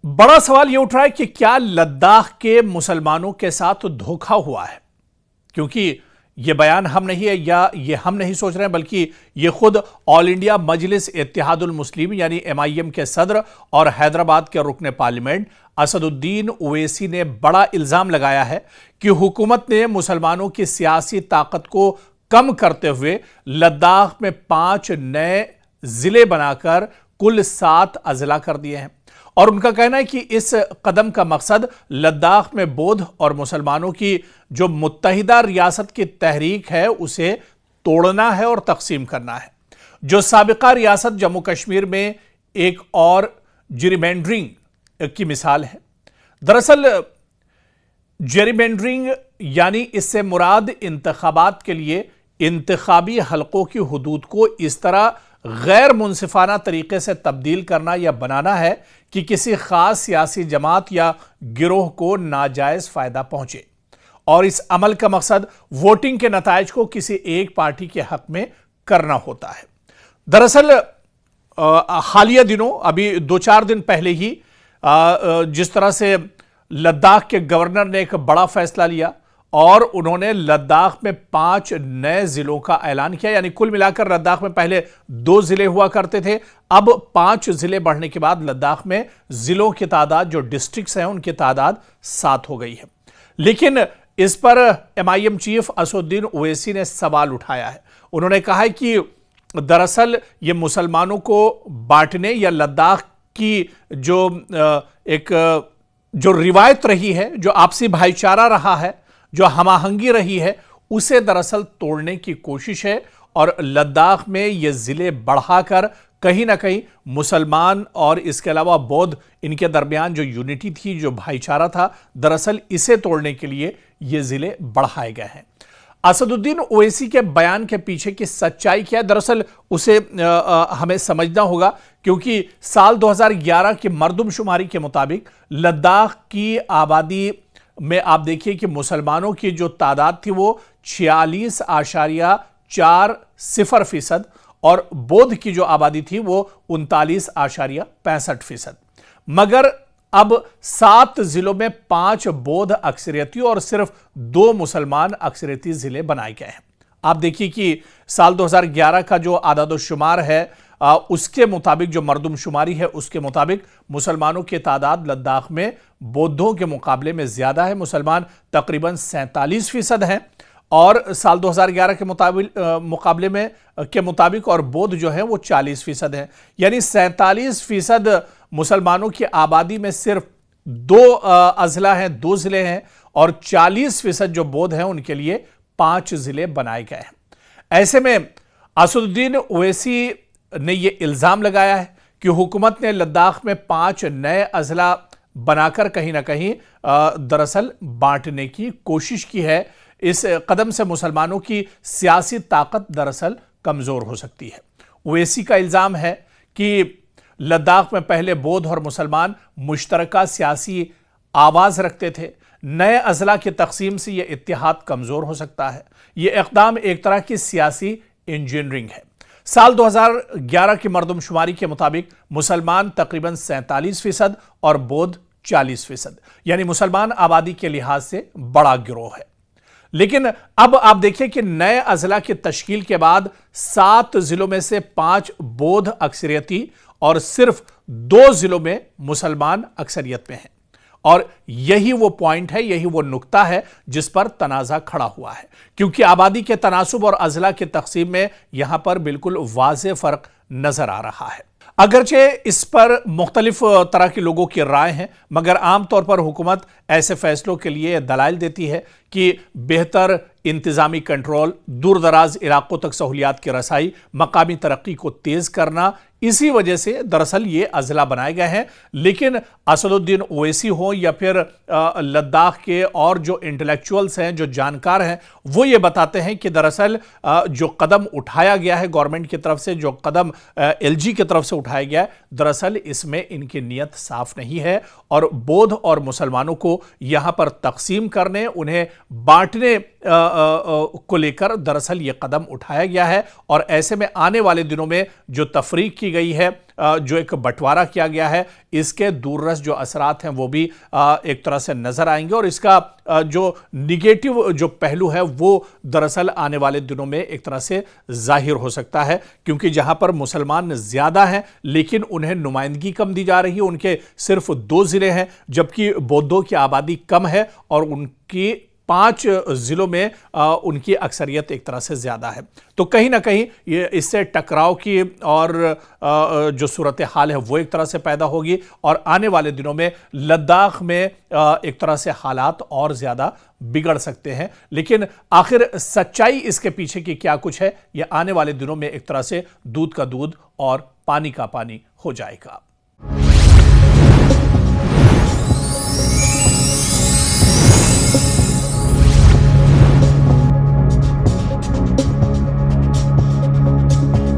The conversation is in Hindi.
बड़ा सवाल यह उठ रहा है कि क्या लद्दाख के मुसलमानों के साथ धोखा हुआ है। क्योंकि यह बयान हम नहीं है या ये हम नहीं सोच रहे हैं, बल्कि ये खुद ऑल इंडिया मजलिस इत्तेहादुल मुस्लिमीन यानी MIM के सदर और हैदराबाद के रुकने पार्लियामेंट असदुद्दीन ओवैसी ने बड़ा इल्जाम लगाया है कि हुकूमत ने मुसलमानों की सियासी ताकत को कम करते हुए लद्दाख में 5 नए जिले बनाकर कुल 7 अजला कर दिए हैं। और उनका कहना है कि इस कदम का मकसद लद्दाख में बौद्ध और मुसलमानों की जो मुत्तहिदा रियासत की तहरीक है उसे तोड़ना है और तकसीम करना है। जो साबिका रियासत जम्मू कश्मीर में एक और जेरिमेंडरिंग की मिसाल है। दरअसल जेरिमेंडरिंग यानी इससे मुराद इंतखाबात के लिए इंतखाबी हलकों की हुदूद को इस तरह गैर मुनसिफाना तरीके से तब्दील करना या बनाना है कि किसी खास सियासी जमात या गिरोह को नाजायज फायदा पहुंचे, और इस अमल का मकसद वोटिंग के नतायज को किसी एक पार्टी के हक में करना होता है। दरअसल हालिया दिनों अभी 2-4 दिन पहले ही जिस तरह से लद्दाख के गवर्नर ने एक बड़ा फैसला लिया और उन्होंने लद्दाख में 5 नए जिलों का ऐलान किया, यानी कुल मिलाकर लद्दाख में पहले 2 जिले हुआ करते थे, अब 5 जिले बढ़ने के बाद लद्दाख में जिलों की तादाद, जो डिस्ट्रिक्ट्स हैं उनकी तादाद 7 हो गई है। लेकिन इस पर MIM चीफ असदुद्दीन ओवैसी ने सवाल उठाया है। उन्होंने कहा है कि दरअसल ये मुसलमानों को बांटने या लद्दाख की जो रिवायत रही है, जो आपसी भाईचारा रहा है, जो हमाहंगी रही है, उसे दरअसल तोड़ने की कोशिश है। और लद्दाख में ये जिले बढ़ाकर कहीं ना कहीं मुसलमान और इसके अलावा बौद्ध, इनके दरमियान जो यूनिटी थी, जो भाईचारा था, दरअसल इसे तोड़ने के लिए ये जिले बढ़ाए गए हैं। असदुद्दीन ओवैसी के बयान के पीछे की सच्चाई क्या है, दरअसल उसे हमें समझना होगा, क्योंकि साल 2011 की मरदमशुमारी के मुताबिक लद्दाख की आबादी में आप देखिए कि मुसलमानों की जो तादाद थी वो 46.40% और बौद्ध की जो आबादी थी वो 39.65%। मगर अब 7 जिलों में 5 बौद्ध अक्सरियती और सिर्फ 2 मुसलमान अक्सरियती जिले बनाए गए हैं। आप देखिए कि साल 2011 का जो आदादोशुमार है उसके मुताबिक, जो मरदमशुमारी है उसके मुताबिक मुसलमानों की तादाद लद्दाख में बौद्धों के मुकाबले में ज्यादा है। मुसलमान तकरीबन 47% हैं और साल 2011 के मुकाबले में के मुताबिक और बौद्ध जो है वो 40% हैं। यानी 47% मुसलमानों की आबादी में सिर्फ 2 अजला हैं, 2 जिले हैं, और 40% जो बौद्ध हैं उनके लिए 5 जिले बनाए गए हैं। ऐसे में असदुद्दीन ओवैसी ने यह इल्जाम लगाया है कि हुकूमत ने लद्दाख में 5 नए अजला बनाकर कहीं ना कहीं दरअसल बांटने की कोशिश की है। इस कदम से मुसलमानों की सियासी ताकत दरअसल कमजोर हो सकती है। ओवैसी का इल्जाम है कि लद्दाख में पहले बौद्ध और मुसलमान मुश्तरका सियासी आवाज रखते थे। नए अजला की तकसीम से यह इत्तेहाद कमजोर हो सकता है। यह इक़दाम एक तरह की सियासी इंजीनियरिंग है। साल 2011 की मरदमशुमारी के मुताबिक मुसलमान तकरीबन 47% और बौद्ध 40%, यानी मुसलमान आबादी के लिहाज से बड़ा गिरोह है। लेकिन अब आप देखिए कि नए अजला की तश्कील के बाद 7 जिलों में से 5 बौद्ध अक्सरियती और सिर्फ 2 जिलों में मुसलमान अक्सरियत में हैं। और यही वो पॉइंट है, यही वो नुक्ता है जिस पर तनाज़ा खड़ा हुआ है, क्योंकि आबादी के तनासुब और अजला की तकसीम में यहां पर बिल्कुल वाज़ेह फर्क नजर आ रहा है। अगरचे इस पर मुख्तलिफ तरह के लोगों की राय हैं, मगर आमतौर पर हुकूमत ऐसे फैसलों के लिए दलाइल देती है कि बेहतर इंतजामी कंट्रोल, दूर दराज इलाकों तक सहूलियात की रसाई, मकामी तरक्की को तेज करना, इसी वजह से दरअसल ये अजला बनाए गए हैं। लेकिन असदुद्दीन ओवैसी हो या फिर लद्दाख के और जो इंटेलेक्चुअल्स हैं, जो जानकार हैं, वो ये बताते हैं कि दरअसल जो कदम उठाया गया है गवर्नमेंट की तरफ से, जो कदम LG की तरफ से उठाया गया है, दरअसल इसमें इनकी नीयत साफ नहीं है और बौद्ध और मुसलमानों को यहां पर तकसीम करने, उन्हें बांटने को लेकर दरअसल यह कदम उठाया गया है और ऐसे में आने वाले दिनों में जो तफरीक की गई है, जो एक बंटवारा किया गया है, इसके दूररस जो असरात हैं वो भी एक तरह से नजर आएंगे और इसका जो निगेटिव जो पहलू है वो दरअसल आने वाले दिनों में एक तरह से जाहिर हो सकता है, क्योंकि जहां पर मुसलमान ज्यादा हैं लेकिन उन्हें नुमाइंदगी कम दी जा रही है, उनके सिर्फ 2 जिले हैं, जबकि बौद्धों की आबादी कम है और उनकी 5 जिलों में उनकी अक्सरियत एक तरह से ज्यादा है। तो कहीं ना कहीं ये इससे टकराव की और जो सूरत हाल है वो एक तरह से पैदा होगी और आने वाले दिनों में लद्दाख में एक तरह से हालात और ज्यादा बिगड़ सकते हैं। लेकिन आखिर सच्चाई इसके पीछे की क्या कुछ है, यह आने वाले दिनों में एक तरह से दूध का दूध और पानी का पानी हो जाएगा।